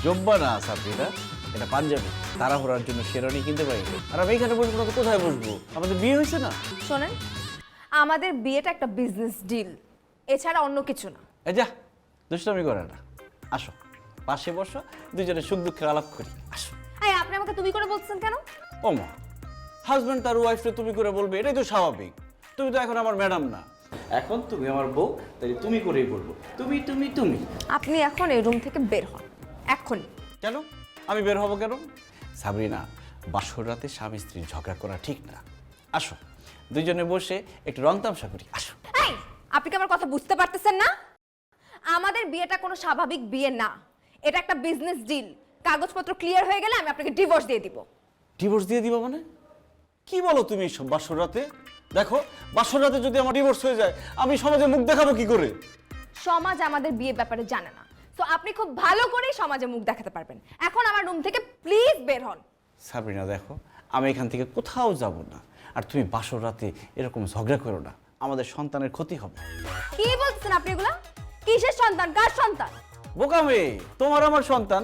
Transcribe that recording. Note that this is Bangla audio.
জব্বা না সাবরিনা, এটা পাঞ্জাবি। তাড়াহুড়ার জন্য শেরওয়ানি কিনতে পারি না। আর আমি এখানে বসবো না তো কোথায় বসবো? আমাদের বিয়ে হয়েছে না? শোনেন, আমাদের বিয়েটা একটা বিজনেস ডিল, এছাড়া অন্য কিছু না। এই যা, দুষ্টামি করে না। আসো, পাশে বসো, দুজনে সুখ দুঃখে আলাপ করি। আসো। এই আপনি আমাকে তুমি করে বলছেন কেন? ও মা, হাজব্যান্ড তার ওয়াইফকে তুমি করে বলবে, এটাই তো স্বাভাবিক। তুমি তো এখন আমার ম্যাডাম না, এখন তুমি আমার বউ, তাই তুমি করেই বলবো। তুমি তুমি তুমি আপনি এখন এই রুম থেকে বের হন, এখন। কেন? আমি বের হব কেন? সাবরিনা, বাসর রাতে স্বামী স্ত্রী ঝগড়া করা ঠিক না। আসো, দুজনে বসে একটু রং তামসা করি। আসো। এই, আপনি কি আমার কথা বুঝতে পারতেছেন না? আমাদের বিয়েটা কোনো স্বাভাবিক বিয়ে না, এটা একটা বিজনেস ডিল। কাগজপত্র ক্লিয়ার হয়ে গেলে আমি আপনাকে ডিভোর্স দিয়ে দিব। ডিভোর্স দিয়ে দিবা মানে? কি বলো তুমি এসব? বাসর রাতে দেখো, বাসর রাতে যদি আমার ডিভোর্স হয়ে যায়, আমি সমাজে মুখ দেখাবো কি করে? সমাজ আমাদের বিয়ে ব্যাপারে জানে না, তো আপনি খুব ভালো করেই সমাজে মুখ দেখাতে পারবেন। এখন আমার রুম থেকে প্লিজ বের হন। সাবরিনা দেখো, আমি এখান থেকে কোথাও যাব না। আর তুমি বাসর রাতে এরকম ঝগড়া করো না, আমাদের সন্তানের ক্ষতি হবে। কি বলছেন আপনি এগুলা? কিসের সন্তান, কার সন্তান? বোকা মেয়ে, তোমার আমার সন্তান।